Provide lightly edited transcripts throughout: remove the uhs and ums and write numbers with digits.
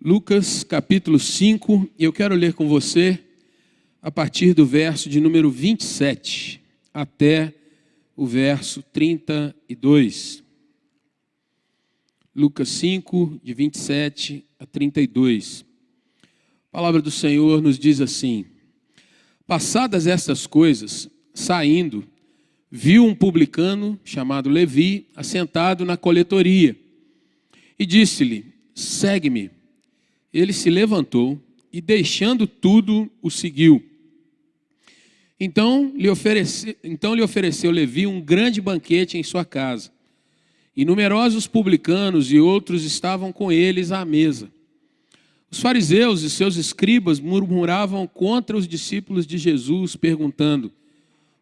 Lucas capítulo 5, e eu quero ler com você a partir do verso de número 27 até o verso 32. Lucas 5, de 27 a 32. A palavra do Senhor nos diz assim: passadas estas coisas, saindo, viu um publicano chamado Levi assentado na coletoria e disse-lhe: segue-me. Ele se levantou e, deixando tudo, o seguiu. Então lhe ofereceu Levi um grande banquete em sua casa. E numerosos publicanos e outros estavam com eles à mesa. Os fariseus e seus escribas murmuravam contra os discípulos de Jesus, perguntando: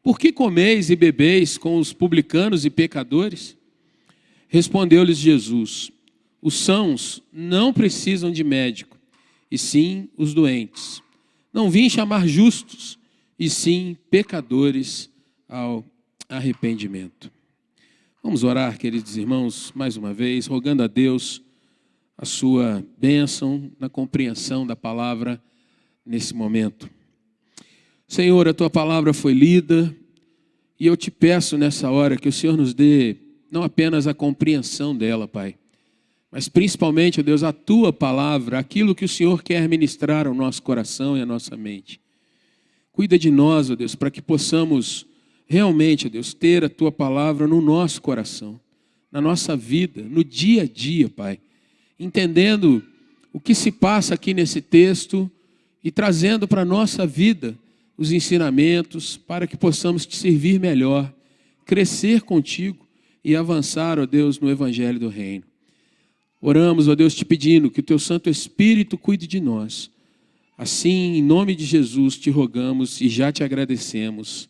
por que comeis e bebeis com os publicanos e pecadores? Respondeu-lhes Jesus: os sãos não precisam de médico, e sim os doentes. Não vim chamar justos, e sim pecadores ao arrependimento. Vamos orar, queridos irmãos, mais uma vez, rogando a Deus a sua bênção na compreensão da palavra nesse momento. Senhor, a tua palavra foi lida, e eu te peço nessa hora que o Senhor nos dê não apenas a compreensão dela, Pai, mas principalmente, ó Deus, a tua palavra, aquilo que o Senhor quer ministrar ao nosso coração e à nossa mente. Cuida de nós, ó Deus, para que possamos realmente, ó Deus, ter a tua palavra no nosso coração, na nossa vida, no dia a dia, Pai, entendendo o que se passa aqui nesse texto e trazendo para a nossa vida os ensinamentos para que possamos te servir melhor, crescer contigo e avançar, ó Deus, no Evangelho do Reino. Oramos, ó Deus, te pedindo que o teu Santo Espírito cuide de nós. Assim, em nome de Jesus, te rogamos e já te agradecemos.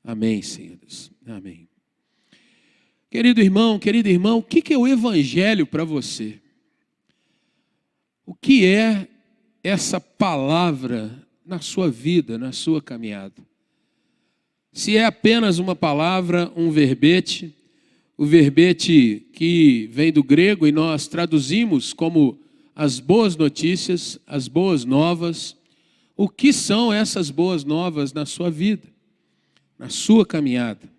Amém, Senhor Deus. Amém. Querido irmão, querida irmã, o que é o Evangelho para você? O que é essa palavra na sua vida, na sua caminhada? Se é apenas uma palavra, um verbete, o verbete que vem do grego e nós traduzimos como as boas notícias, as boas novas. O que são essas boas novas na sua vida, na sua caminhada?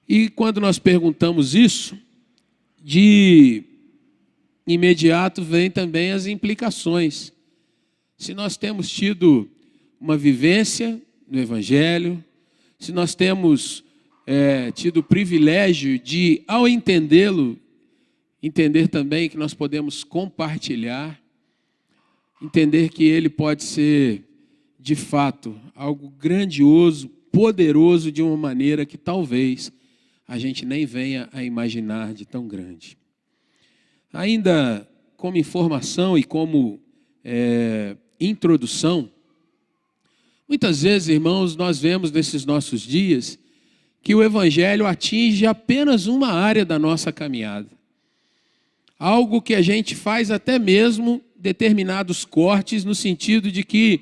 E quando nós perguntamos isso, de imediato vem também as implicações. Se nós temos tido uma vivência no Evangelho, se nós temos tido o privilégio de, ao entendê-lo, entender também que nós podemos compartilhar, entender que ele pode ser, de fato, algo grandioso, poderoso, de uma maneira que talvez a gente nem venha a imaginar de tão grande. Ainda como informação e como introdução, muitas vezes, irmãos, nós vemos nesses nossos dias que o Evangelho atinge apenas uma área da nossa caminhada. Algo que a gente faz até mesmo determinados cortes, no sentido de que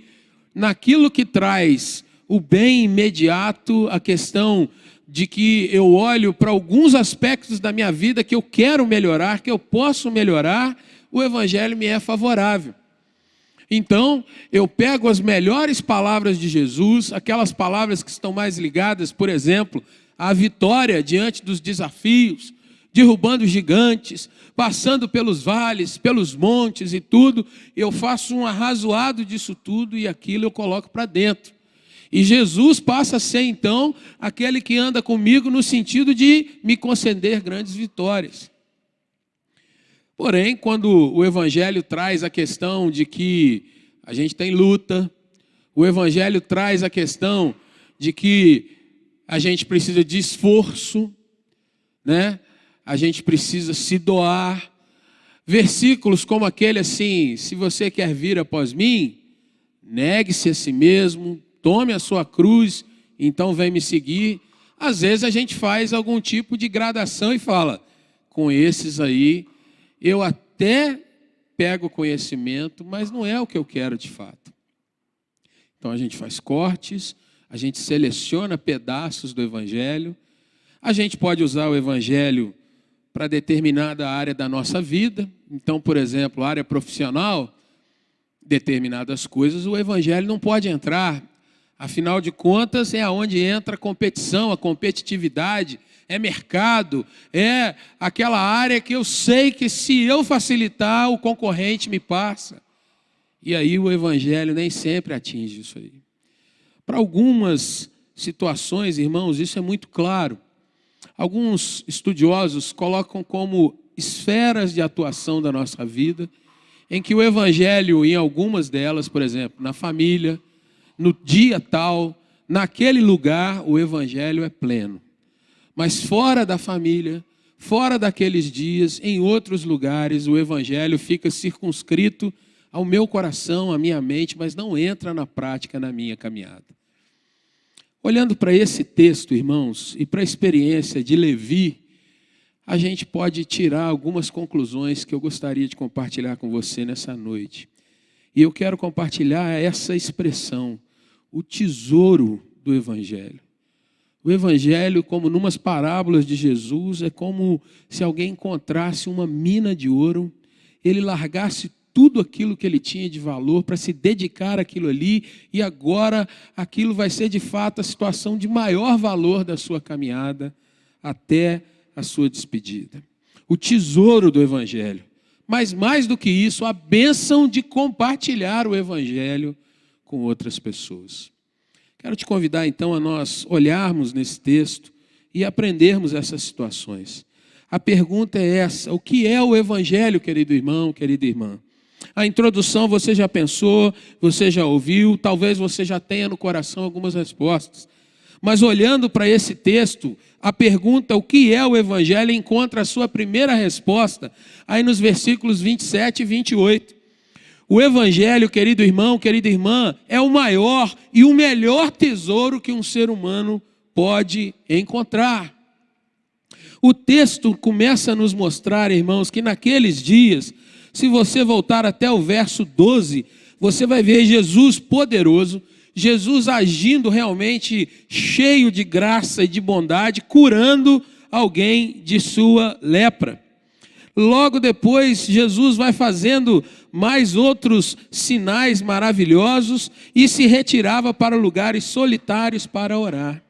naquilo que traz o bem imediato, a questão de que eu olho para alguns aspectos da minha vida que eu quero melhorar, que eu posso melhorar, o Evangelho me é favorável. Então, eu pego as melhores palavras de Jesus, aquelas palavras que estão mais ligadas, por exemplo, à vitória diante dos desafios, derrubando gigantes, passando pelos vales, pelos montes e tudo, eu faço um arrazoado disso tudo e aquilo eu coloco para dentro. E Jesus passa a ser, então, aquele que anda comigo no sentido de me conceder grandes vitórias. Porém, quando o Evangelho traz a questão de que a gente tem luta, o Evangelho traz a questão de que a gente precisa de esforço, né? A gente precisa se doar. Versículos como aquele assim: se você quer vir após mim, negue-se a si mesmo, tome a sua cruz, então vem me seguir. Às vezes a gente faz algum tipo de gradação e fala: com esses aí, eu até pego conhecimento, mas não é o que eu quero de fato. Então a gente faz cortes, a gente seleciona pedaços do Evangelho. A gente pode usar o Evangelho para determinada área da nossa vida. Então, por exemplo, área profissional, determinadas coisas o evangelho não pode entrar. Afinal de contas, é onde entra a competição, a competitividade, é mercado, é aquela área que eu sei que se eu facilitar, o concorrente me passa. E aí o evangelho nem sempre atinge isso aí. Para algumas situações, irmãos, isso é muito claro. Alguns estudiosos colocam como esferas de atuação da nossa vida, em que o evangelho, em algumas delas, por exemplo, na família, no dia tal, naquele lugar, o evangelho é pleno. Mas fora da família, fora daqueles dias, em outros lugares, o evangelho fica circunscrito ao meu coração, à minha mente, mas não entra na prática na minha caminhada. Olhando para esse texto, irmãos, e para a experiência de Levi, a gente pode tirar algumas conclusões que eu gostaria de compartilhar com você nessa noite. E eu quero compartilhar essa expressão, o tesouro do evangelho. O evangelho, como numas parábolas de Jesus, é como se alguém encontrasse uma mina de ouro, ele largasse tudo aquilo que ele tinha de valor para se dedicar àquilo ali, e agora aquilo vai ser de fato a situação de maior valor da sua caminhada até a sua despedida. O tesouro do evangelho. Mas mais do que isso, a bênção de compartilhar o evangelho com outras pessoas. Quero te convidar então a nós olharmos nesse texto e aprendermos essas situações. A pergunta é essa: o que é o evangelho, querido irmão, querida irmã? A introdução você já pensou, você já ouviu, talvez você já tenha no coração algumas respostas. Mas olhando para esse texto, a pergunta o que é o evangelho encontra a sua primeira resposta aí nos versículos 27 e 28. O evangelho, querido irmão, querida irmã, é o maior e o melhor tesouro que um ser humano pode encontrar. O texto começa a nos mostrar, irmãos, que naqueles dias, se você voltar até o verso 12, você vai ver Jesus poderoso, Jesus agindo realmente cheio de graça e de bondade, curando alguém de sua lepra. Logo depois, Jesus vai fazendo mais outros sinais maravilhosos e se retirava para lugares solitários para orar.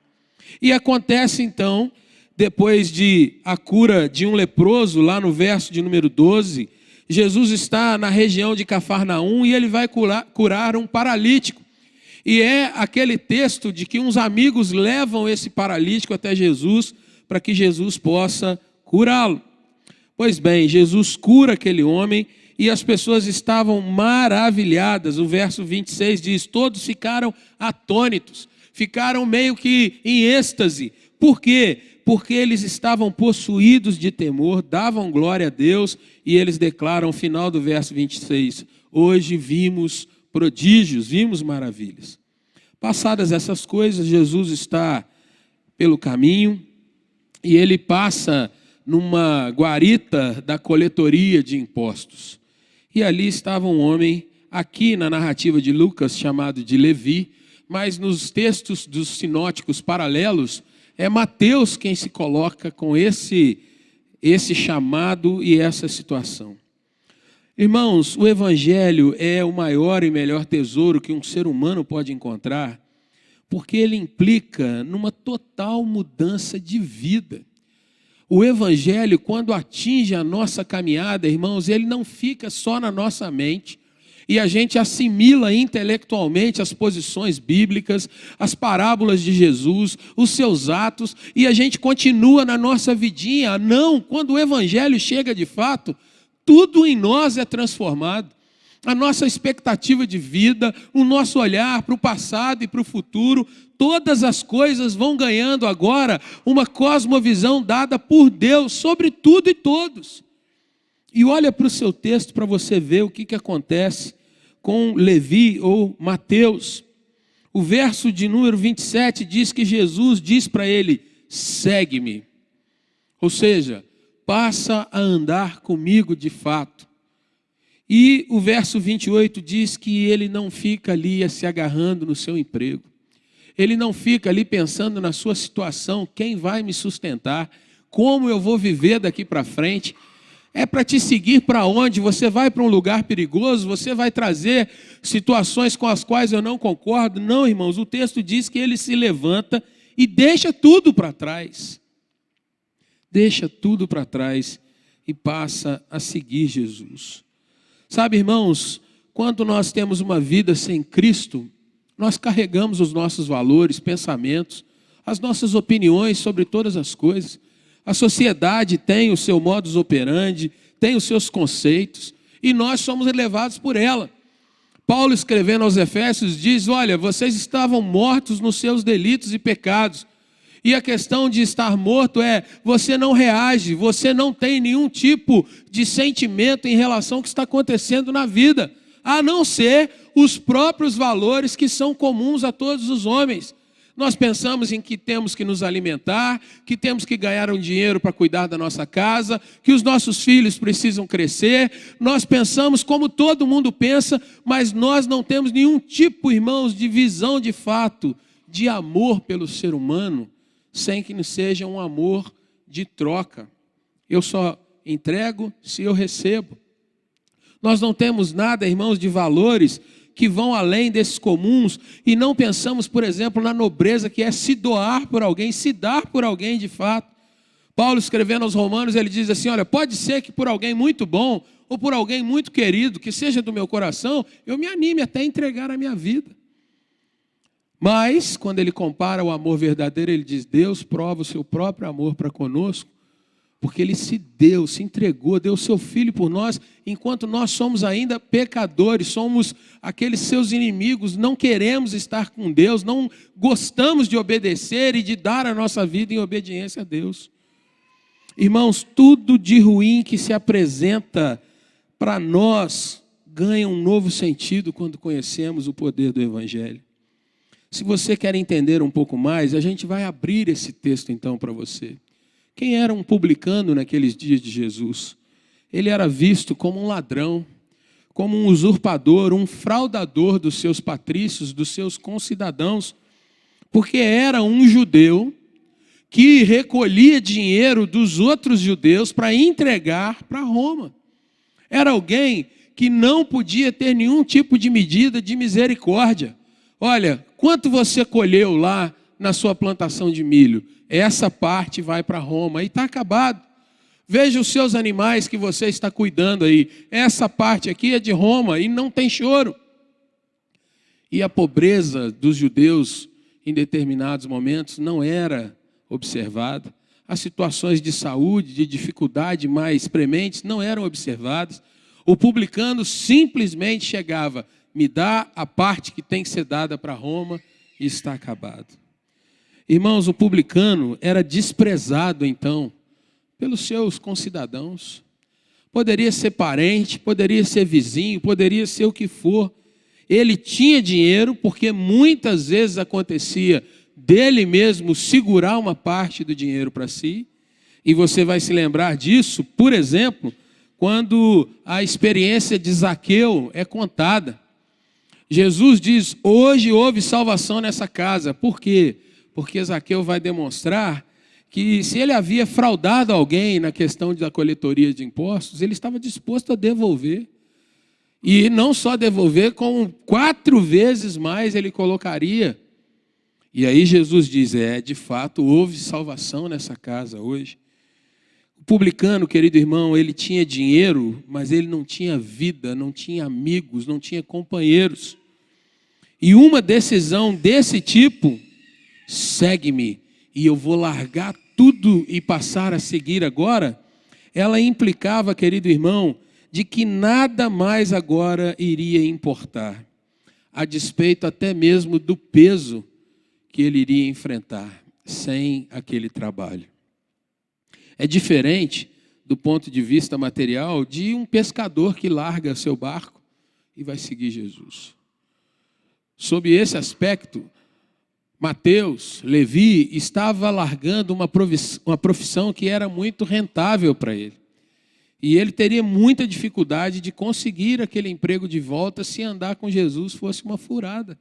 E acontece então, depois de a cura de um leproso, lá no verso de número 12, Jesus está na região de Cafarnaum e ele vai curar um paralítico. E é aquele texto de que uns amigos levam esse paralítico até Jesus para que Jesus possa curá-lo. Pois bem, Jesus cura aquele homem e as pessoas estavam maravilhadas. O verso 26 diz, todos ficaram atônitos, ficaram meio que em êxtase. Por quê? Porque eles estavam possuídos de temor, davam glória a Deus e eles declaram, no final do verso 26, hoje vimos prodígios, vimos maravilhas. Passadas essas coisas, Jesus está pelo caminho e ele passa numa guarita da coletoria de impostos. E ali estava um homem, aqui na narrativa de Lucas, chamado de Levi, mas nos textos dos sinóticos paralelos, é Mateus quem se coloca com esse chamado e essa situação. Irmãos, o evangelho é o maior e melhor tesouro que um ser humano pode encontrar, porque ele implica numa total mudança de vida. O evangelho, quando atinge a nossa caminhada, irmãos, ele não fica só na nossa mente e a gente assimila intelectualmente as posições bíblicas, as parábolas de Jesus, os seus atos, e a gente continua na nossa vidinha. Não, quando o evangelho chega de fato, tudo em nós é transformado. A nossa expectativa de vida, o nosso olhar para o passado e para o futuro, todas as coisas vão ganhando agora uma cosmovisão dada por Deus sobre tudo e todos. E olha para o seu texto para você ver o que acontece com Levi ou Mateus. O verso de número 27 diz que Jesus diz para ele, segue-me. Ou seja, passa a andar comigo de fato. E o verso 28 diz que ele não fica ali se agarrando no seu emprego. Ele não fica ali pensando na sua situação, quem vai me sustentar, como eu vou viver daqui para frente. É para te seguir para onde? Você vai para um lugar perigoso? Você vai trazer situações com as quais eu não concordo? Não, irmãos, o texto diz que ele se levanta e deixa tudo para trás. Deixa tudo para trás e passa a seguir Jesus. Sabe, irmãos, quando nós temos uma vida sem Cristo, nós carregamos os nossos valores, pensamentos, as nossas opiniões sobre todas as coisas. A sociedade tem o seu modus operandi, tem os seus conceitos, e nós somos levados por ela. Paulo, escrevendo aos Efésios, diz: olha, vocês estavam mortos nos seus delitos e pecados. E a questão de estar morto é, você não reage, você não tem nenhum tipo de sentimento em relação ao que está acontecendo na vida, a não ser os próprios valores que são comuns a todos os homens. Nós pensamos em que temos que nos alimentar, que temos que ganhar um dinheiro para cuidar da nossa casa, que os nossos filhos precisam crescer. Nós pensamos como todo mundo pensa, mas nós não temos nenhum tipo, irmãos, de visão de fato, de amor pelo ser humano, sem que seja um amor de troca. Eu só entrego se eu recebo. Nós não temos nada, irmãos, de valores que vão além desses comuns, e não pensamos, por exemplo, na nobreza que é se doar por alguém, se dar por alguém de fato. Paulo, escrevendo aos Romanos, ele diz assim: olha, pode ser que por alguém muito bom, ou por alguém muito querido, que seja do meu coração, eu me anime até a entregar a minha vida. Mas, quando ele compara o amor verdadeiro, ele diz: Deus prova o seu próprio amor para conosco, porque ele se deu, se entregou, deu o seu Filho por nós, enquanto nós somos ainda pecadores, somos aqueles seus inimigos, não queremos estar com Deus, não gostamos de obedecer e de dar a nossa vida em obediência a Deus. Irmãos, tudo de ruim que se apresenta para nós ganha um novo sentido quando conhecemos o poder do Evangelho. Se você quer entender um pouco mais, a gente vai abrir esse texto então para você. Quem era um publicano naqueles dias de Jesus? Ele era visto como um ladrão, como um usurpador, um fraudador dos seus patrícios, dos seus concidadãos, porque era um judeu que recolhia dinheiro dos outros judeus para entregar para Roma. Era alguém que não podia ter nenhum tipo de medida de misericórdia. Olha, quanto você colheu lá na sua plantação de milho? Essa parte vai para Roma e está acabado. Veja os seus animais que você está cuidando aí. Essa parte aqui é de Roma e não tem choro. E a pobreza dos judeus em determinados momentos não era observada. As situações de saúde, de dificuldade mais prementes não eram observadas. O publicano simplesmente chegava: me dá a parte que tem que ser dada para Roma e está acabado. Irmãos, o publicano era desprezado então pelos seus concidadãos. Poderia ser parente, poderia ser vizinho, poderia ser o que for. Ele tinha dinheiro, porque muitas vezes acontecia dele mesmo segurar uma parte do dinheiro para si. E você vai se lembrar disso, por exemplo, quando a experiência de Zaqueu é contada. Jesus diz: hoje houve salvação nessa casa. Por quê? Porque Zaqueu vai demonstrar que se ele havia fraudado alguém na questão da coletoria de impostos, ele estava disposto a devolver. E não só devolver, como 4 vezes mais ele colocaria. E aí Jesus diz: de fato, houve salvação nessa casa hoje. O publicano, querido irmão, ele tinha dinheiro, mas ele não tinha vida, não tinha amigos, não tinha companheiros. E uma decisão desse tipo: segue-me, e eu vou largar tudo e passar a seguir agora, ela implicava, querido irmão, de que nada mais agora iria importar, a despeito até mesmo do peso que ele iria enfrentar sem aquele trabalho. É diferente, do ponto de vista material, de um pescador que larga seu barco e vai seguir Jesus. Sob esse aspecto, Mateus, Levi, estava largando uma profissão que era muito rentável para ele. E ele teria muita dificuldade de conseguir aquele emprego de volta se andar com Jesus fosse uma furada.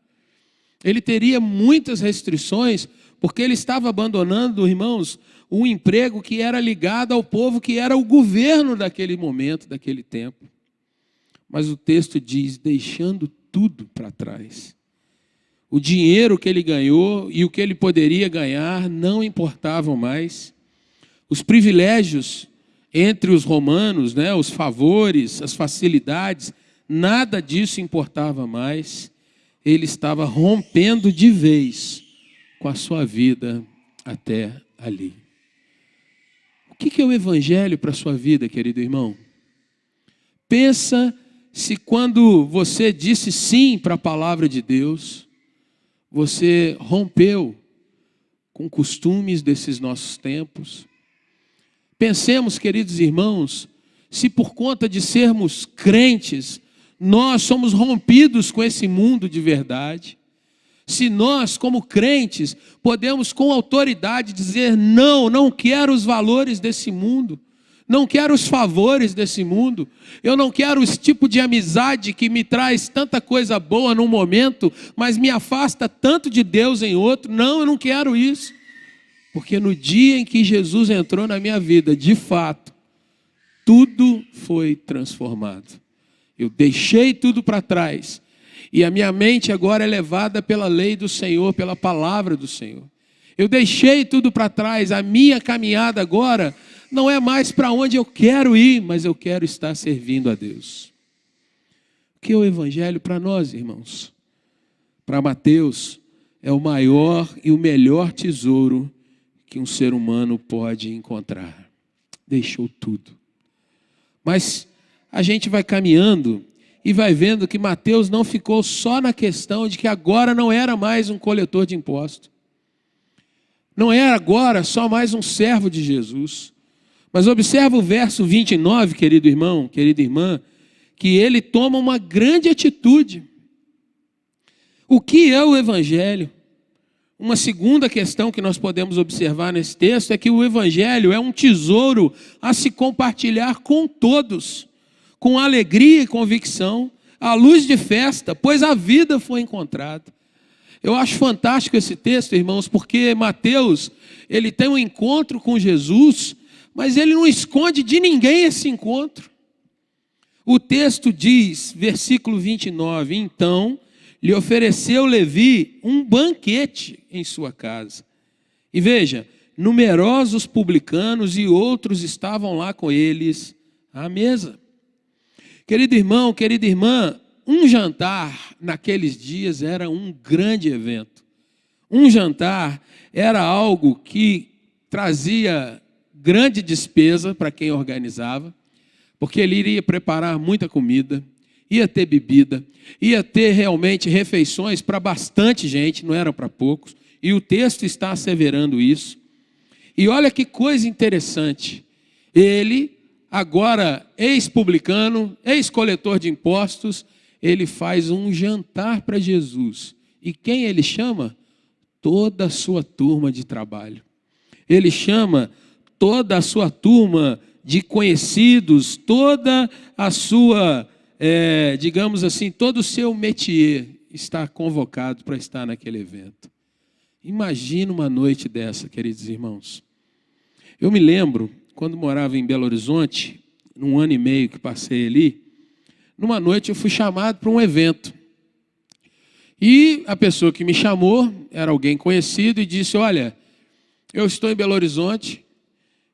Ele teria muitas restrições, porque ele estava abandonando, irmãos, um emprego que era ligado ao povo, que era o governo daquele momento, daquele tempo. Mas o texto diz, deixando tudo para trás. O dinheiro que ele ganhou e o que ele poderia ganhar não importavam mais. Os privilégios entre os romanos, né, os favores, as facilidades, nada disso importava mais. Ele estava rompendo de vez com a sua vida até ali. O que é o evangelho para a sua vida, querido irmão? Pensa se quando você disse sim para a palavra de Deus, você rompeu com costumes desses nossos tempos. Pensemos, queridos irmãos, se por conta de sermos crentes, nós somos rompidos com esse mundo de verdade. Se nós, como crentes, podemos com autoridade dizer, não quero os valores desse mundo, não quero os favores desse mundo, eu não quero esse tipo de amizade que me traz tanta coisa boa num momento, mas me afasta tanto de Deus em outro. Não, eu não quero isso. Porque no dia em que Jesus entrou na minha vida, de fato, tudo foi transformado. Eu deixei tudo para trás. E a minha mente agora é levada pela lei do Senhor, pela palavra do Senhor. Eu deixei tudo para trás. A minha caminhada agora não é mais para onde eu quero ir, mas eu quero estar servindo a Deus. O que é o evangelho para nós, irmãos? Para Mateus, é o maior e o melhor tesouro que um ser humano pode encontrar. Deixou tudo. Mas a gente vai caminhando e vai vendo que Mateus não ficou só na questão de que agora não era mais um coletor de impostos. Não era agora só mais um servo de Jesus. Mas observa o verso 29, querido irmão, querida irmã, que ele toma uma grande atitude. O que é o evangelho? Uma segunda questão que nós podemos observar nesse texto é que o evangelho é um tesouro a se compartilhar com todos, com alegria e convicção, à luz de festa, pois a vida foi encontrada. Eu acho fantástico esse texto, irmãos, porque Mateus, ele tem um encontro com Jesus, mas ele não esconde de ninguém esse encontro. O texto diz, versículo 29, então lhe ofereceu Levi um banquete em sua casa. E veja, numerosos publicanos e outros estavam lá com eles à mesa. Querido irmão, querida irmã, um jantar naqueles dias era um grande evento. Um jantar era algo que trazia grande despesa para quem organizava, porque ele iria preparar muita comida, ia ter bebida, ia ter realmente refeições para bastante gente, não era para poucos, e o texto está asseverando isso. E olha que coisa interessante, ele, agora ex-publicano, ex-coletor de impostos, ele faz um jantar para Jesus. E quem ele chama? Toda a sua turma de trabalho. Ele chama toda a sua turma de conhecidos, toda a sua, digamos assim, todo o seu métier está convocado para estar naquele evento. Imagina uma noite dessa, queridos irmãos. Eu me lembro, quando morava em Belo Horizonte, num ano e meio que passei ali, numa noite eu fui chamado para um evento. E a pessoa que me chamou era alguém conhecido e disse, olha, eu estou em Belo Horizonte,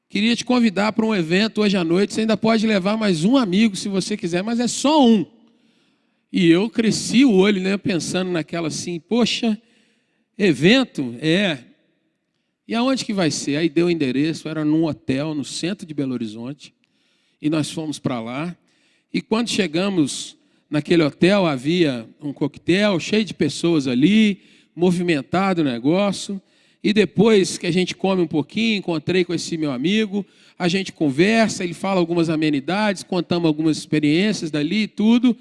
queria te convidar para um evento hoje à noite, você ainda pode levar mais um amigo se você quiser, mas é só um. E eu cresci o olho, né, pensando naquela assim, poxa, evento? E aonde que vai ser? Aí deu o endereço, era num hotel no centro de Belo Horizonte, e nós fomos para lá, e quando chegamos naquele hotel, havia um coquetel cheio de pessoas ali, movimentado o negócio, e depois que a gente come um pouquinho, encontrei com esse meu amigo, a gente conversa, ele fala algumas amenidades, contamos algumas experiências dali e tudo.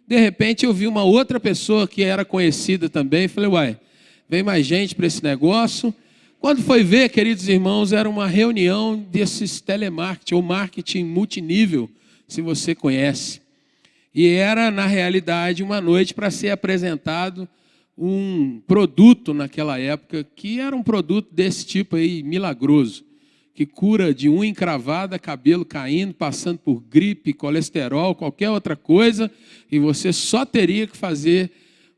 De repente eu vi uma outra pessoa que era conhecida também, falei, uai, vem mais gente para esse negócio. Quando foi ver, queridos irmãos, era uma reunião desses telemarketing, ou marketing multinível, se você conhece. E era, na realidade, uma noite para ser apresentado um produto naquela época que era um produto desse tipo aí, milagroso, que cura de unha encravada, cabelo caindo, passando por gripe, colesterol, qualquer outra coisa, e você só teria que fazer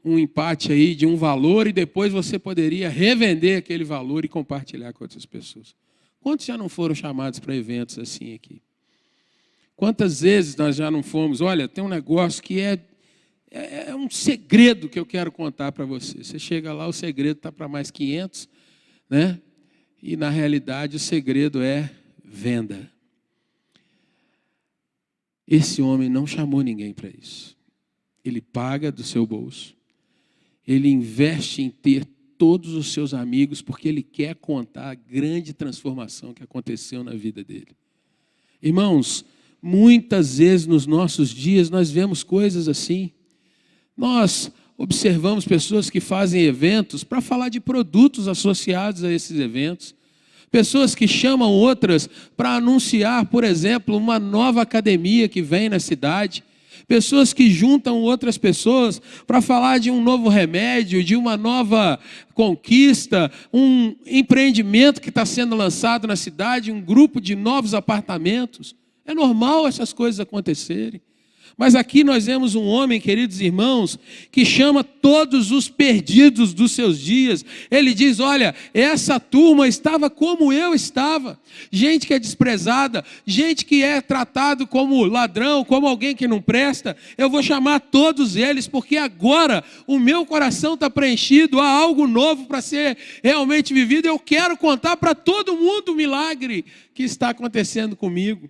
um empate aí de um valor e depois você poderia revender aquele valor e compartilhar com outras pessoas. Quantos já não foram chamados para eventos assim aqui? Quantas vezes nós já não fomos? Olha, tem um negócio que é um segredo que eu quero contar para você. Você chega lá, o segredo está para mais 500, né? E na realidade o segredo é venda. Esse homem não chamou ninguém para isso. Ele paga do seu bolso. Ele investe em ter todos os seus amigos porque ele quer contar a grande transformação que aconteceu na vida dele. Irmãos, muitas vezes nos nossos dias nós vemos coisas assim. Nós observamos pessoas que fazem eventos para falar de produtos associados a esses eventos. Pessoas que chamam outras para anunciar, por exemplo, uma nova academia que vem na cidade. Pessoas que juntam outras pessoas para falar de um novo remédio, de uma nova conquista, um empreendimento que está sendo lançado na cidade, um grupo de novos apartamentos. É normal essas coisas acontecerem. Mas aqui nós vemos um homem, queridos irmãos, que chama todos os perdidos dos seus dias. Ele diz, olha, essa turma estava como eu estava. Gente que é desprezada, gente que é tratado como ladrão, como alguém que não presta. Eu vou chamar todos eles, porque agora o meu coração está preenchido, há algo novo para ser realmente vivido. Eu quero contar para todo mundo o milagre que está acontecendo comigo.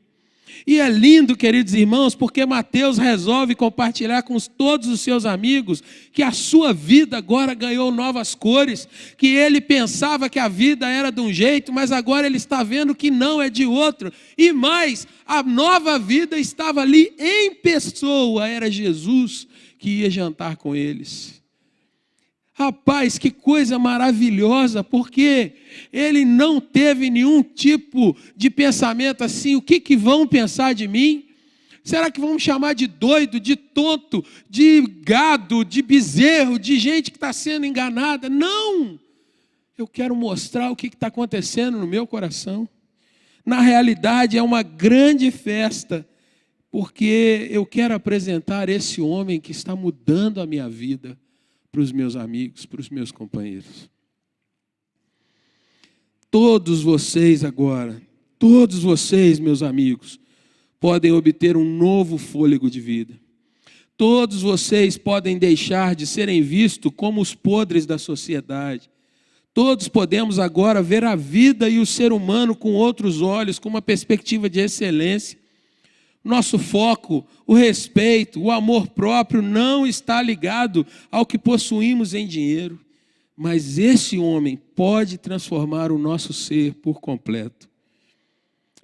E é lindo, queridos irmãos, porque Mateus resolve compartilhar com todos os seus amigos que a sua vida agora ganhou novas cores, que ele pensava que a vida era de um jeito, mas agora ele está vendo que não, é de outro. E mais, a nova vida estava ali em pessoa, era Jesus que ia jantar com eles. Rapaz, que coisa maravilhosa, porque ele não teve nenhum tipo de pensamento assim, o que vão pensar de mim? Será que vão me chamar de doido, de tonto, de gado, de bezerro, de gente que está sendo enganada? Não! Eu quero mostrar o que está acontecendo no meu coração. Na realidade, é uma grande festa, porque eu quero apresentar esse homem que está mudando a minha vida para os meus amigos, para os meus companheiros. Todos vocês agora, todos vocês, meus amigos, podem obter um novo fôlego de vida. Todos vocês podem deixar de serem vistos como os podres da sociedade. Todos podemos agora ver a vida e o ser humano com outros olhos, com uma perspectiva de excelência. Nosso foco, o respeito, o amor próprio não está ligado ao que possuímos em dinheiro. Mas esse homem pode transformar o nosso ser por completo.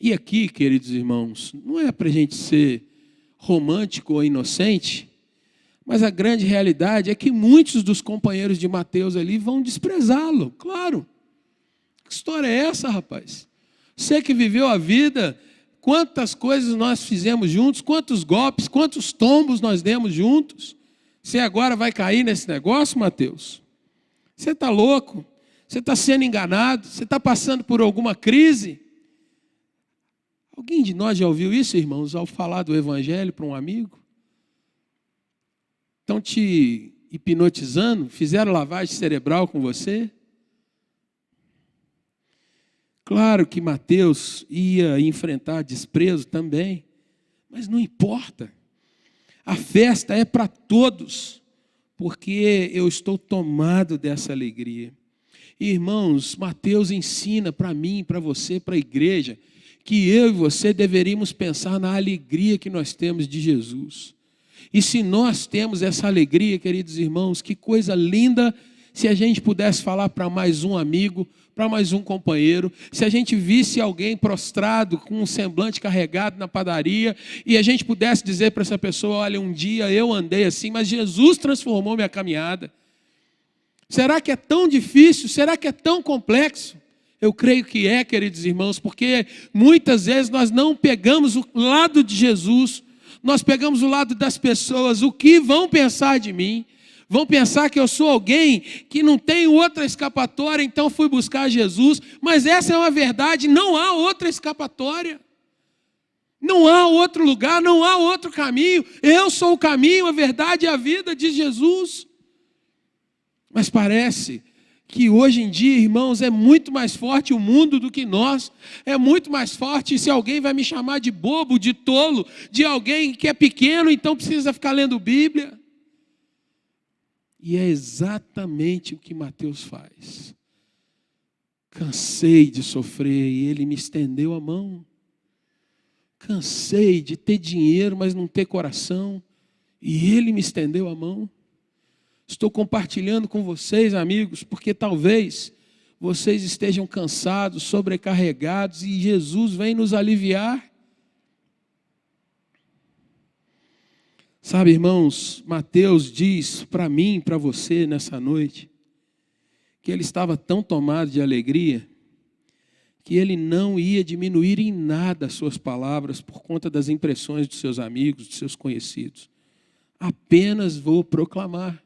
E aqui, queridos irmãos, não é para a gente ser romântico ou inocente, mas a grande realidade é que muitos dos companheiros de Mateus ali vão desprezá-lo, claro. Que história é essa, rapaz? Você que viveu a vida... Quantas coisas nós fizemos juntos, quantos golpes, quantos tombos nós demos juntos. Você agora vai cair nesse negócio, Mateus? Você está louco? Você está sendo enganado? Você está passando por alguma crise? Alguém de nós já ouviu isso, irmãos, ao falar do evangelho para um amigo? Estão te hipnotizando? Fizeram lavagem cerebral com você? Claro que Mateus ia enfrentar desprezo também, mas não importa. A festa é para todos, porque eu estou tomado dessa alegria. Irmãos, Mateus ensina para mim, para você, para a igreja, que eu e você deveríamos pensar na alegria que nós temos de Jesus. E se nós temos essa alegria, queridos irmãos, que coisa linda se a gente pudesse falar para mais um amigo, para mais um companheiro, se a gente visse alguém prostrado, com um semblante carregado na padaria, e a gente pudesse dizer para essa pessoa, olha, um dia eu andei assim, mas Jesus transformou minha caminhada. Será que é tão difícil? Será que é tão complexo? Eu creio que é, queridos irmãos, porque muitas vezes nós não pegamos o lado de Jesus, nós pegamos o lado das pessoas, o que vão pensar de mim, Vão pensar que eu sou alguém que não tem outra escapatória, então fui buscar Jesus. Mas essa é uma verdade, não há outra escapatória. Não há outro lugar, não há outro caminho. Eu sou o caminho, a verdade e a vida de Jesus. Mas parece que hoje em dia, irmãos, é muito mais forte o mundo do que nós. É muito mais forte. Se alguém vai me chamar de bobo, de tolo, de alguém que é pequeno, então precisa ficar lendo Bíblia. E é exatamente o que Mateus faz. Cansei de sofrer e ele me estendeu a mão. Cansei de ter dinheiro, mas não ter coração, e ele me estendeu a mão. Estou compartilhando com vocês, amigos, porque talvez vocês estejam cansados, sobrecarregados, e Jesus vem nos aliviar. Sabe, irmãos, Mateus diz para mim, para você nessa noite, que ele estava tão tomado de alegria, que ele não ia diminuir em nada as suas palavras por conta das impressões dos seus amigos, dos seus conhecidos. Apenas vou proclamar.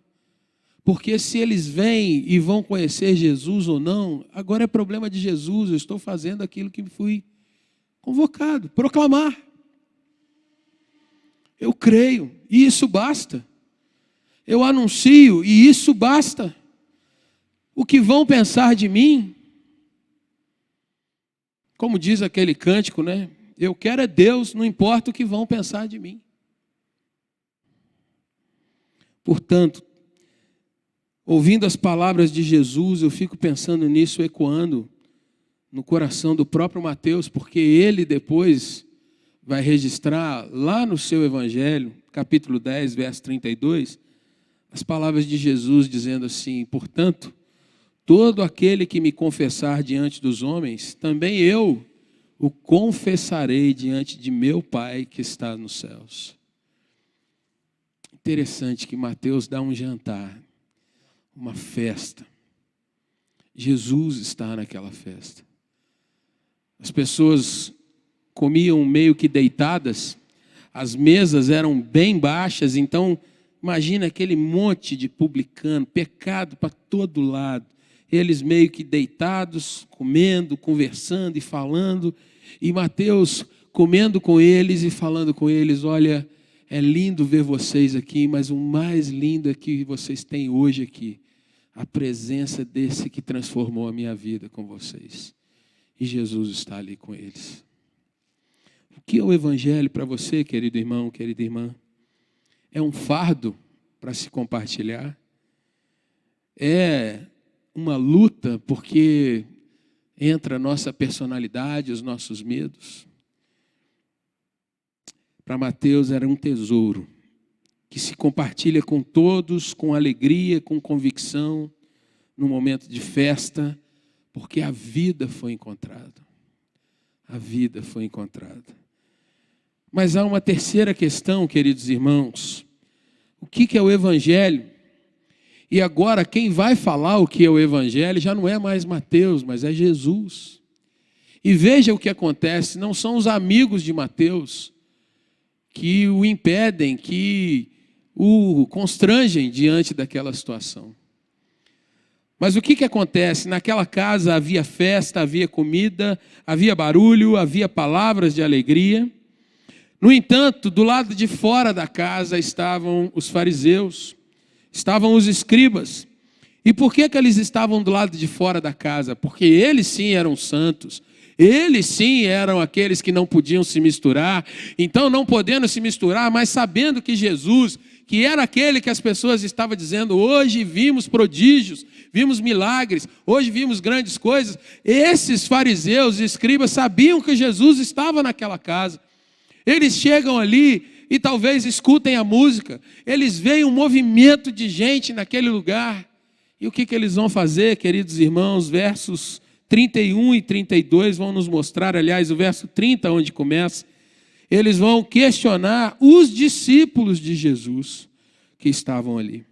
Porque se eles vêm e vão conhecer Jesus ou não, agora é problema de Jesus, eu estou fazendo aquilo que fui convocado, proclamar. Eu creio, e isso basta. Eu anuncio, e isso basta. O que vão pensar de mim? Como diz aquele cântico, né? Eu quero é Deus, não importa o que vão pensar de mim. Portanto, ouvindo as palavras de Jesus, eu fico pensando nisso, ecoando no coração do próprio Mateus, porque ele depois vai registrar lá no seu Evangelho, capítulo 10, verso 32, as palavras de Jesus dizendo assim: portanto, todo aquele que me confessar diante dos homens, também eu o confessarei diante de meu Pai que está nos céus. Interessante que Mateus dá um jantar, uma festa. Jesus está naquela festa. As pessoas comiam meio que deitadas, as mesas eram bem baixas, então imagina aquele monte de publicano, pecado para todo lado. Eles meio que deitados, comendo, conversando e falando, e Mateus comendo com eles e falando com eles: olha, é lindo ver vocês aqui, mas o mais lindo é que vocês têm hoje aqui, a presença desse que transformou a minha vida com vocês. E Jesus está ali com eles. O que é o Evangelho para você, querido irmão, querida irmã? É um fardo para se compartilhar? É uma luta porque entra a nossa personalidade, os nossos medos? Para Mateus era um tesouro que se compartilha com todos, com alegria, com convicção, num momento de festa, porque a vida foi encontrada. A vida foi encontrada. Mas há uma terceira questão, queridos irmãos. O que é o Evangelho? E agora quem vai falar o que é o Evangelho já não é mais Mateus, mas é Jesus. E veja o que acontece, não são os amigos de Mateus que o impedem, que o constrangem diante daquela situação. Mas o que acontece? Naquela casa havia festa, havia comida, havia barulho, havia palavras de alegria. No entanto, do lado de fora da casa estavam os fariseus, estavam os escribas. E por que eles estavam do lado de fora da casa? Porque eles sim eram santos. Eles sim eram aqueles que não podiam se misturar. Então, não podendo se misturar, mas sabendo que Jesus, que era aquele que as pessoas estavam dizendo: hoje vimos prodígios, vimos milagres, hoje vimos grandes coisas. Esses fariseus e escribas sabiam que Jesus estava naquela casa. Eles chegam ali e talvez escutem a música. Eles veem um movimento de gente naquele lugar. E o que eles vão fazer, queridos irmãos? Versos 31 e 32 vão nos mostrar, aliás, o verso 30, onde começa. Eles vão questionar os discípulos de Jesus que estavam ali.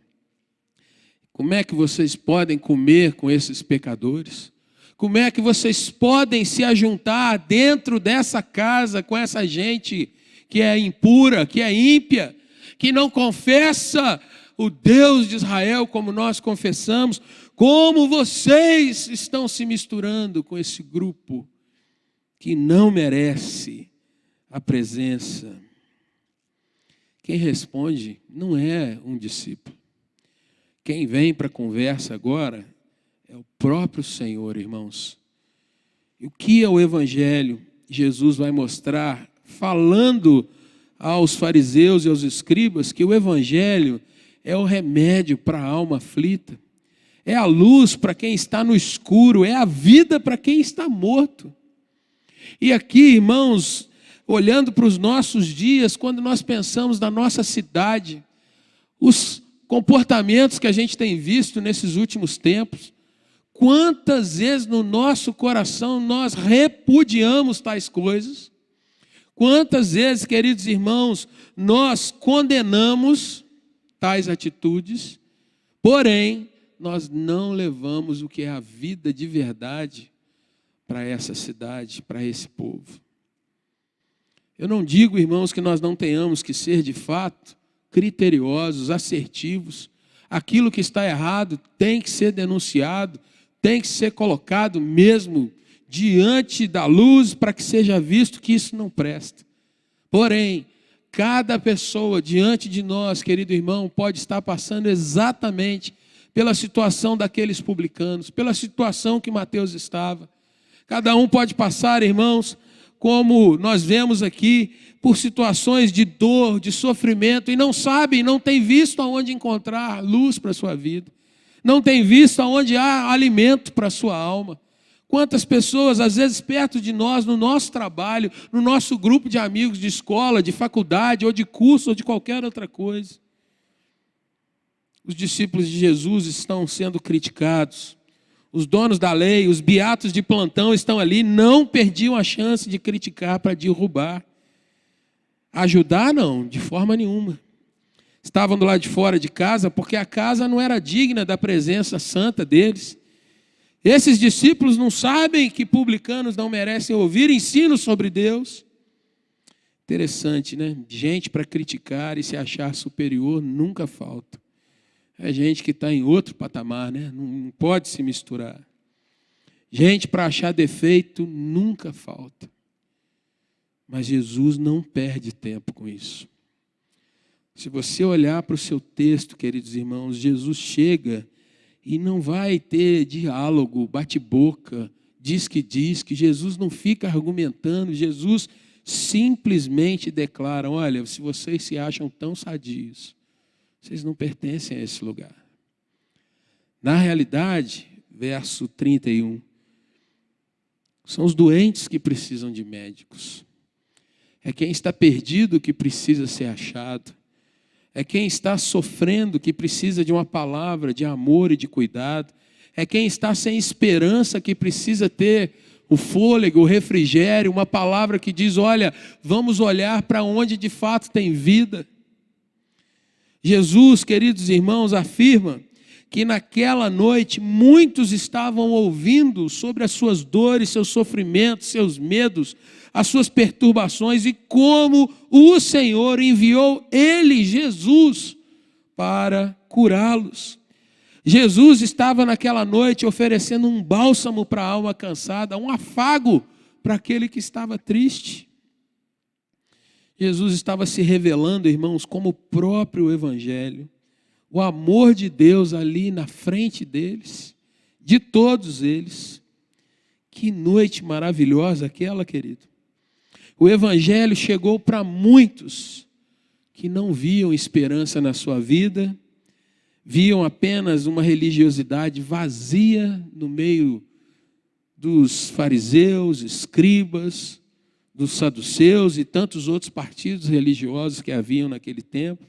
Como é que vocês podem comer com esses pecadores? Como é que vocês podem se ajuntar dentro dessa casa com essa gente que é impura, que é ímpia, que não confessa o Deus de Israel, como nós confessamos, como vocês estão se misturando com esse grupo que não merece a presença. Quem responde não é um discípulo. Quem vem para a conversa agora é o próprio Senhor, irmãos. E o que é o Evangelho? Jesus vai mostrar, falando aos fariseus e aos escribas, que o Evangelho é o remédio para a alma aflita, é a luz para quem está no escuro, é a vida para quem está morto. E aqui, irmãos, olhando para os nossos dias, quando nós pensamos na nossa cidade, os comportamentos que a gente tem visto nesses últimos tempos, quantas vezes no nosso coração nós repudiamos tais coisas? Quantas vezes, queridos irmãos, nós condenamos tais atitudes, porém, nós não levamos o que é a vida de verdade para essa cidade, para esse povo. Eu não digo, irmãos, que nós não tenhamos que ser, de fato, criteriosos, assertivos. Aquilo que está errado tem que ser denunciado, tem que ser colocado mesmo diante da luz para que seja visto que isso não presta. Porém, cada pessoa diante de nós, querido irmão, pode estar passando exatamente pela situação daqueles publicanos, pela situação que Mateus estava. Cada um pode passar, irmãos, como nós vemos aqui, por situações de dor, de sofrimento, e não sabe, não tem visto aonde encontrar luz para a sua vida, não tem visto aonde há alimento para a sua alma. Quantas pessoas, às vezes perto de nós, no nosso trabalho, no nosso grupo de amigos de escola, de faculdade, ou de curso, ou de qualquer outra coisa. Os discípulos de Jesus estão sendo criticados. Os donos da lei, os beatos de plantão estão ali, não perdiam a chance de criticar para derrubar. Ajudar, não, de forma nenhuma. Estavam do lado de fora de casa, porque a casa não era digna da presença santa deles. Esses discípulos não sabem que publicanos não merecem ouvir ensino sobre Deus. Interessante, né? Gente para criticar e se achar superior nunca falta. É gente que está em outro patamar, né? Não pode se misturar. Gente para achar defeito nunca falta. Mas Jesus não perde tempo com isso. Se você olhar para o seu texto, queridos irmãos, Jesus chega e não vai ter diálogo, bate-boca, diz que Jesus não fica argumentando, Jesus simplesmente declara: olha, se vocês se acham tão sadios, vocês não pertencem a esse lugar. Na realidade, verso 31, são os doentes que precisam de médicos. É quem está perdido que precisa ser achado. É quem está sofrendo que precisa de uma palavra de amor e de cuidado. É quem está sem esperança que precisa ter o fôlego, o refrigério, uma palavra que diz: olha, vamos olhar para onde de fato tem vida. Jesus, queridos irmãos, afirma que naquela noite muitos estavam ouvindo sobre as suas dores, seus sofrimentos, seus medos, as suas perturbações e como o Senhor enviou ele, Jesus, para curá-los. Jesus estava naquela noite oferecendo um bálsamo para a alma cansada, um afago para aquele que estava triste. Jesus estava se revelando, irmãos, como o próprio Evangelho, o amor de Deus ali na frente deles, de todos eles. Que noite maravilhosa aquela, querido. O Evangelho chegou para muitos que não viam esperança na sua vida, viam apenas uma religiosidade vazia no meio dos fariseus, escribas, dos saduceus e tantos outros partidos religiosos que haviam naquele tempo.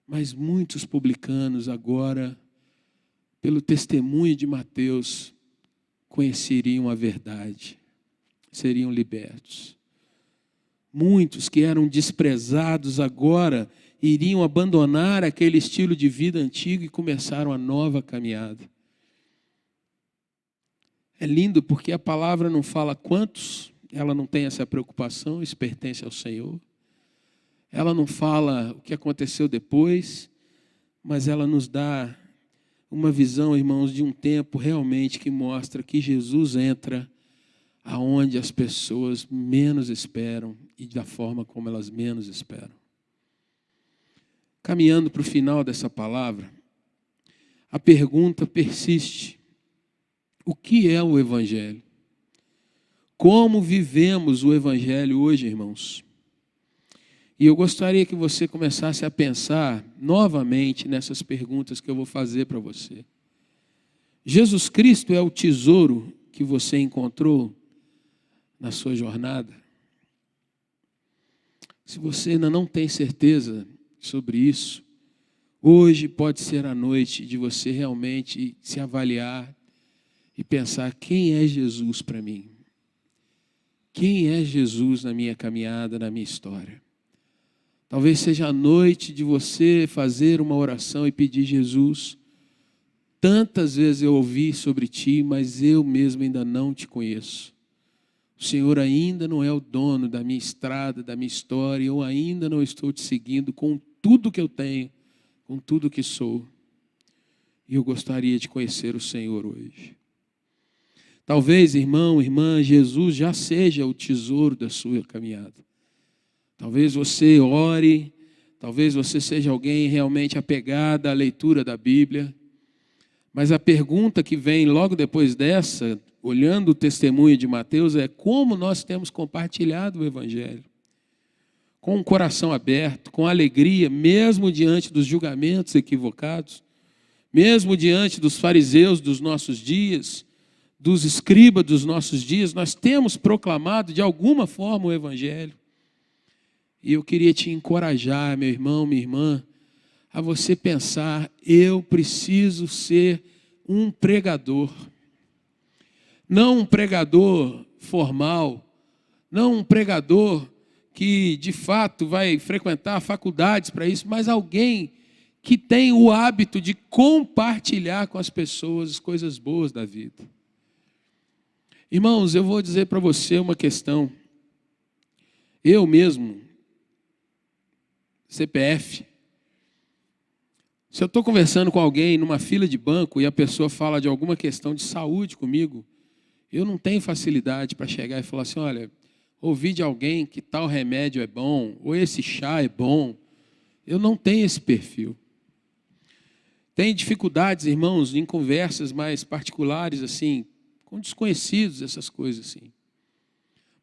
Mas muitos publicanos agora, pelo testemunho de Mateus, conheceriam a verdade, seriam libertos. Muitos que eram desprezados agora iriam abandonar aquele estilo de vida antigo e começaram a nova caminhada. É lindo porque a palavra não fala quantos, ela não tem essa preocupação, isso pertence ao Senhor. Ela não fala o que aconteceu depois, mas ela nos dá uma visão, irmãos, de um tempo realmente que mostra que Jesus entra aonde as pessoas menos esperam e da forma como elas menos esperam. Caminhando para o final dessa palavra, a pergunta persiste: o que é o Evangelho? Como vivemos o Evangelho hoje, irmãos? E eu gostaria que você começasse a pensar novamente nessas perguntas que eu vou fazer para você. Jesus Cristo é o tesouro que você encontrou na sua jornada? Se você ainda não tem certeza sobre isso, hoje pode ser a noite de você realmente se avaliar e pensar: quem é Jesus para mim? Quem é Jesus na minha caminhada, na minha história? Talvez seja a noite de você fazer uma oração e pedir: Jesus, tantas vezes eu ouvi sobre ti, mas eu mesmo ainda não te conheço. O Senhor ainda não é o dono da minha estrada, da minha história. Eu ainda não estou te seguindo com tudo que eu tenho, com tudo que sou. E eu gostaria de conhecer o Senhor hoje. Talvez, irmão, irmã, Jesus já seja o tesouro da sua caminhada. Talvez você ore, talvez você seja alguém realmente apegado à leitura da Bíblia. Mas a pergunta que vem logo depois dessa, olhando o testemunho de Mateus, é: como nós temos compartilhado o Evangelho? Com o coração aberto, com alegria, mesmo diante dos julgamentos equivocados, mesmo diante dos fariseus dos nossos dias, dos escribas dos nossos dias, nós temos proclamado de alguma forma o Evangelho. E eu queria te encorajar, meu irmão, minha irmã, a você pensar: eu preciso ser um pregador. Não um pregador formal, não um pregador que de fato vai frequentar faculdades para isso, mas alguém que tem o hábito de compartilhar com as pessoas as coisas boas da vida. Irmãos, eu vou dizer para você uma questão. Eu mesmo, CPF, se eu estou conversando com alguém numa fila de banco e a pessoa fala de alguma questão de saúde comigo, eu não tenho facilidade para chegar e falar assim: olha, ouvi de alguém que tal remédio é bom, ou esse chá é bom. Eu não tenho esse perfil. Tenho dificuldades, irmãos, em conversas mais particulares, assim, com desconhecidos, essas coisas assim.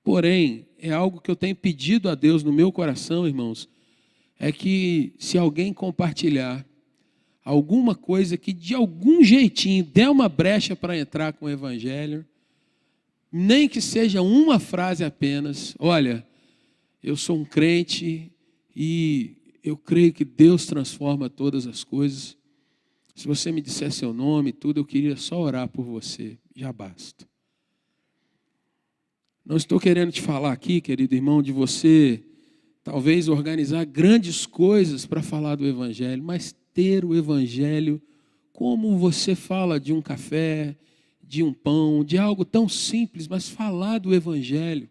Porém, é algo que eu tenho pedido a Deus no meu coração, irmãos, é que se alguém compartilhar alguma coisa que de algum jeitinho der uma brecha para entrar com o Evangelho, nem que seja uma frase apenas: olha, eu sou um crente e eu creio que Deus transforma todas as coisas. Se você me disser seu nome e tudo, eu queria só orar por você, já basta. Não estou querendo te falar aqui, querido irmão, de você talvez organizar grandes coisas para falar do Evangelho, mas ter o Evangelho como você fala de um café, de um pão, de algo tão simples, mas falar do Evangelho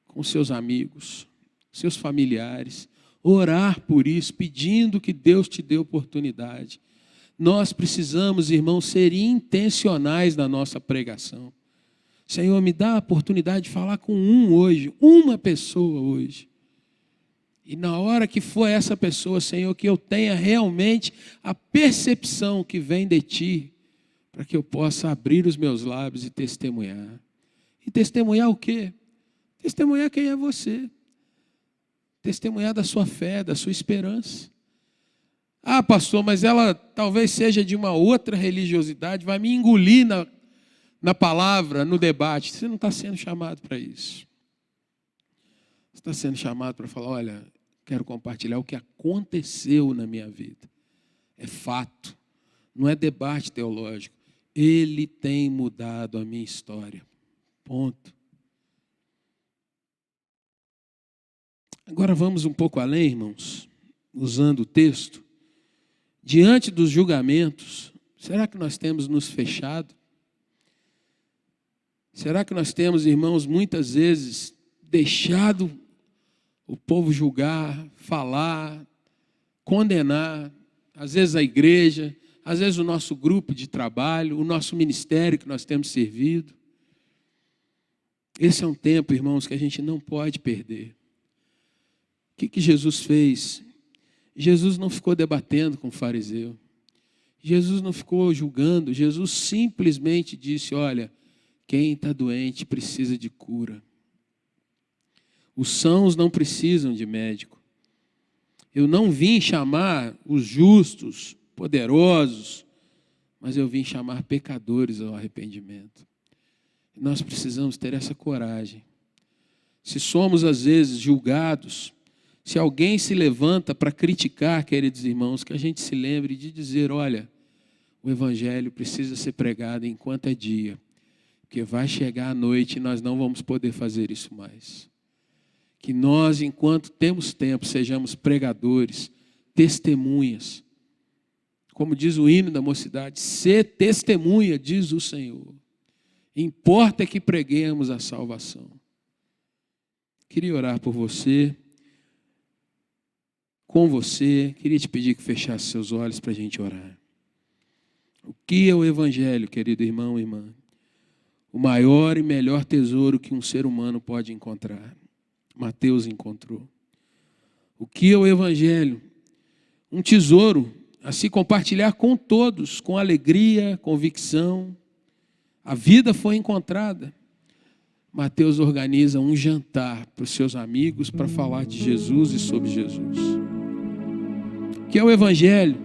com seus amigos, seus familiares, orar por isso, pedindo que Deus te dê oportunidade. Nós precisamos, irmãos, ser intencionais na nossa pregação. Senhor, me dá a oportunidade de falar com hoje, uma pessoa hoje. E na hora que for essa pessoa, Senhor, que eu tenha realmente a percepção que vem de Ti, para que eu possa abrir os meus lábios e testemunhar. E testemunhar o quê? Testemunhar quem é você. Testemunhar da sua fé, da sua esperança. Ah, pastor, mas ela talvez seja de uma outra religiosidade, vai me engolir na palavra, no debate. Você não está sendo chamado para isso. Você está sendo chamado para falar: olha, quero compartilhar o que aconteceu na minha vida. É fato, não é debate teológico. Ele tem mudado a minha história. Ponto. Agora vamos um pouco além, irmãos, usando o texto. Diante dos julgamentos, será que nós temos nos fechado? Será que nós temos, irmãos, muitas vezes deixado o povo julgar, falar, condenar às vezes a igreja, às vezes o nosso grupo de trabalho, o nosso ministério que nós temos servido. Esse é um tempo, irmãos, que a gente não pode perder. O que Jesus fez? Jesus não ficou debatendo com o fariseu. Jesus não ficou julgando. Jesus simplesmente disse, olha, quem está doente precisa de cura. Os sãos não precisam de médico. Eu não vim chamar os justos, poderosos, mas eu vim chamar pecadores ao arrependimento. Nós precisamos ter essa coragem. Se somos, às vezes, julgados, se alguém se levanta para criticar, queridos irmãos, que a gente se lembre de dizer, olha, o evangelho precisa ser pregado enquanto é dia, porque vai chegar a noite e nós não vamos poder fazer isso mais. Que nós, enquanto temos tempo, sejamos pregadores, testemunhas. Como diz o hino da mocidade, ser testemunha, diz o Senhor. Importa que preguemos a salvação. Queria orar por você, com você. Queria te pedir que fechasse seus olhos para a gente orar. O que é o evangelho, querido irmão e irmã? O maior e melhor tesouro que um ser humano pode encontrar. Mateus encontrou. O que é o evangelho? Um tesouro a se compartilhar com todos, com alegria, convicção. A vida foi encontrada. Mateus organiza um jantar para os seus amigos para falar de Jesus e sobre Jesus. O que é o evangelho?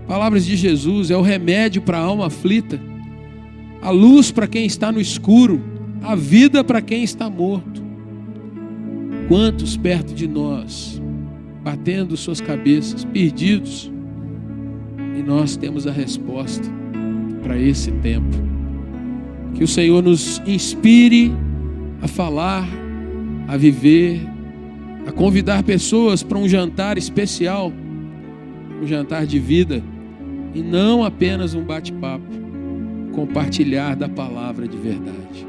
Palavras de Jesus é o remédio para a alma aflita, a luz para quem está no escuro, a vida para quem está morto. Quantos perto de nós, batendo suas cabeças, perdidos, e nós temos a resposta para esse tempo. Que o Senhor nos inspire a falar, a viver, a convidar pessoas para um jantar especial, um jantar de vida, e não apenas um bate-papo, compartilhar da palavra de verdade.